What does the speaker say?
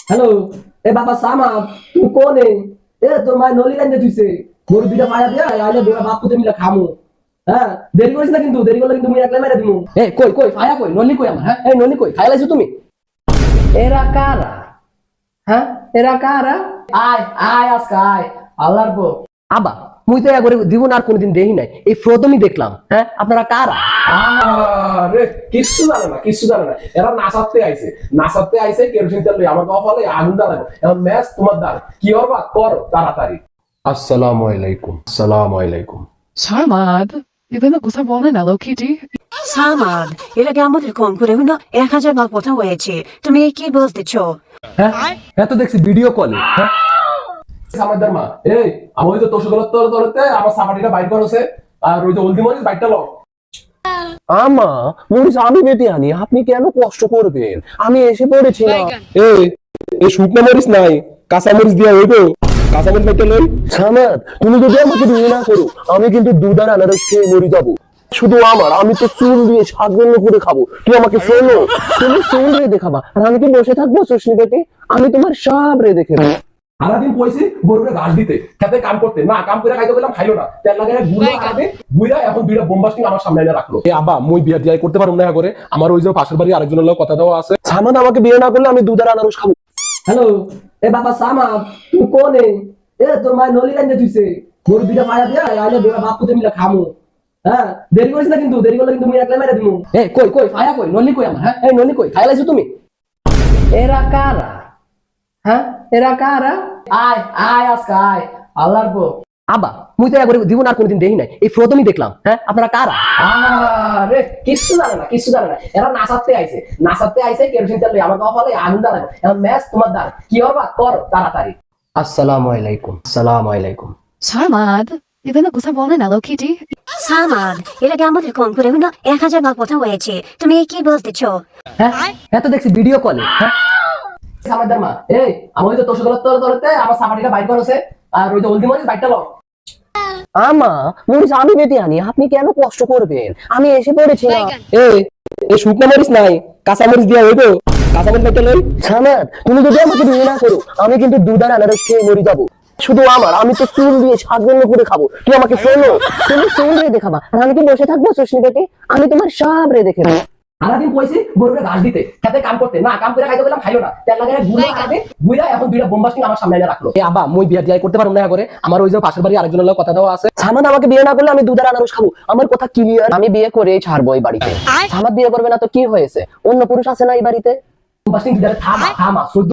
Hello, এ বাবা সামা, তুমি কোনে? এ তোর মায়ের নলি রান্না দিছে। গরু দুইটা পায়া দিয়া আইলে দুইটা বাপ পুতে মিলে খামু। হ্যাঁ, দেরি করিস না কিন্তু, দেরি করলে কিন্তু মুই একলা মেরে দিমু। এ কই কই ফায়া কই? নলি কই আমার? হ্যাঁ, এই নলি কই? খাইয়া লাইছো তুমি? এরা কারা? হ্যাঁ, এরা কারা? আয় আয় আজকে আয়, আল্লাহর পর। আবা মুই তো একবারে জীবন আর কোনোদিন দেখি নাই, এই প্রথমই দেখলাম। হ্যাঁ, আপনারা কারা? আরে কিচ্ছু জানে না, কিচ্ছু জানে না। এরা নাচাতে আইছে কেরোসিন তেল লই আমার কপালে আগুন জ্বালাবো। এখন ম্যাচ তোমার দ্বার কি করবা করো তাড়াতাড়ি। আসসালামু আলাইকুম, আসসালামু আলাইকুম। Sarmad, এভাবে কথা বলে না লক্ষ্মীটি। সামাদ, এর আগে আমাদের কম করে হলো 1,000 বার কথা হয়েছে। তুমি কি বলতেছো? হ্যাঁ, হ্যাঁ তো দেখছি ভিডিও কলে। হ্যাঁ, সামাদার মা, এই আমি ওই যে তোষগলের তলতে আমার সাপাটিটা বাইর করছে আর ওই যে হলদি মরিচ বাইরটা লও। আমা মরিচ আমি বেটে আনি, আপনি কেন কষ্ট করবেন? আমি এসে পড়েছি না। এই শুকনো মরিচ নাই, কাঁচা মরিচ দিয়া হইবো। কাঁচা মরিচ বাইরটা লই। সামাদ, তুমি যদি আমাকে বিয়ে না করো, আমি কিন্তু দুধ আর আনারস খেয়ে মরে যাবো। শুধু আমার, আমি তো চুল দিয়ে সাজন্য করে খাবো। তুই আমাকে শোনো, তুমি চুল রে দেখাবা আর আমি কি বসে থাকবো চুষনি পেটে? আমি তোমার সব রে দেখে নেবো। সারাদিন কইছি গরুরে ঘাস দিতে, খেতে কাম করতে, না কাম করে খাইতে বললাম খাইলো না। তেল লাগায় গুড়া খাবে, গুড়া এখন দুইটা বোমবাস্টিং আমার সামনে এনে রাখলো। এই আব্বা মুই বিয়া টিয়া করতে পারবো না করে, আমার ওই যে পাশের বাড়ি আরেকজনের লোক কথা দেওয়া আছে। সামাদ, আমাকে বিয়ে না করলে আমি দুধ আর আনারস খাবো। হ্যালো, এ বাবা সামা, তুমি কোনে? এ তোর মায়ের নলি রান্না দিছে। গরু দুইটা পায়া দিয়া আইলে দুইটা বাপ পুতে মিলে খামু। হ্যাঁ, দেরি করিস না কিন্তু, দেরি করলে কিন্তু মুই একলা মেরে দিমু। এ কই কই ফায়া কই? নলি কই আমার? হ্যাঁ, এই নলি কই? খাইয়া লাইছো তুমি? এরা কারা? হ্যাঁ, এরা কারা? আয় আয় আজকে আয়, আল্লাহর পর। আবা মুই তো একবারে জীবন আর কোনোদিন দেখি নাই, এই প্রথমই দেখলাম। হ্যাঁ, আপনারা কারা? আরে কিচ্ছু জানে না, কিচ্ছু জানে না। এরা নাচাতে আইছে কেরোসিন তেল লই আমার কপালে আগুন জ্বালাবো। এখন ম্যাচ তোমার দ্বার কি করবা করো তাড়াতাড়ি। আসসালামু আলাইকুম, আসসালামু আলাইকুম। Sarmad, এভাবে কথা বলে না লক্ষ্মীটি। সামাদ, এর আগে আমাদের কম করে হলো 1,000 বার কথা হয়েছে। তুমি কি বলতেছো? হ্যাঁ, হ্যাঁ তো দেখছি ভিডিও কলে। হ্যাঁ, সামাদার মা, এই আমি ওই যে তোষগলের তলতে আমার সাপাটিটা বাইর করছে আর ওই যে হলদি মরিচ বাইরটা লও। আমা মরিচ আমি বেটে আনি, আপনি কেন কষ্ট করবেন? আমি এসে পড়েছি না। এই শুকনো মরিচ নাই, কাঁচা মরিচ দিয়া হইবো। কাঁচা মরিচ বাইরটা লই। সামাদ, তুমি যদি আমাকে বিয়ে না করো, আমি কিন্তু দুধ আর আনারস খেয়ে মরে যাবো। শুধু আমার, আমি তো চুল দিয়ে সাজন্য করে খাবো। তুই আমাকে শোনো, তুমি চুল রে দেখাবা আর আমি কি বসে থাকবো চুষনি পেটে? আমি তোমার সব রে দেখে নেবো। সারাদিন কইছি গরুরে ঘাস দিতে, খেতে কাম করতে, না কাম করে খাইতে বললাম খাইলো না। তেল লাগায় গুড়া খাবে, গুড়া এখন দুইটা বোমবাস্টিং আমার সামনে এনে রাখলো। এ আবা মুই বিয়া টিয়া করতে পারবো না করে, আমার ওই যে পাশের বাড়ি আরেকজনের লোক কথা দেওয়া আছে। সামাদ, আমাকে বিয়ে না করলে আমি দুধ আর আনারস খাবো। আমার কথা ক্লিয়ার, আমি বিয়ে করে ছাড়বো এই বাড়িতে। সামাদ বিয়ে করবে না তো কি হয়েছে? অন্য পুরুষ আছে না এই বাড়িতে? বোমবাস্টিং দিদারে থামা থামা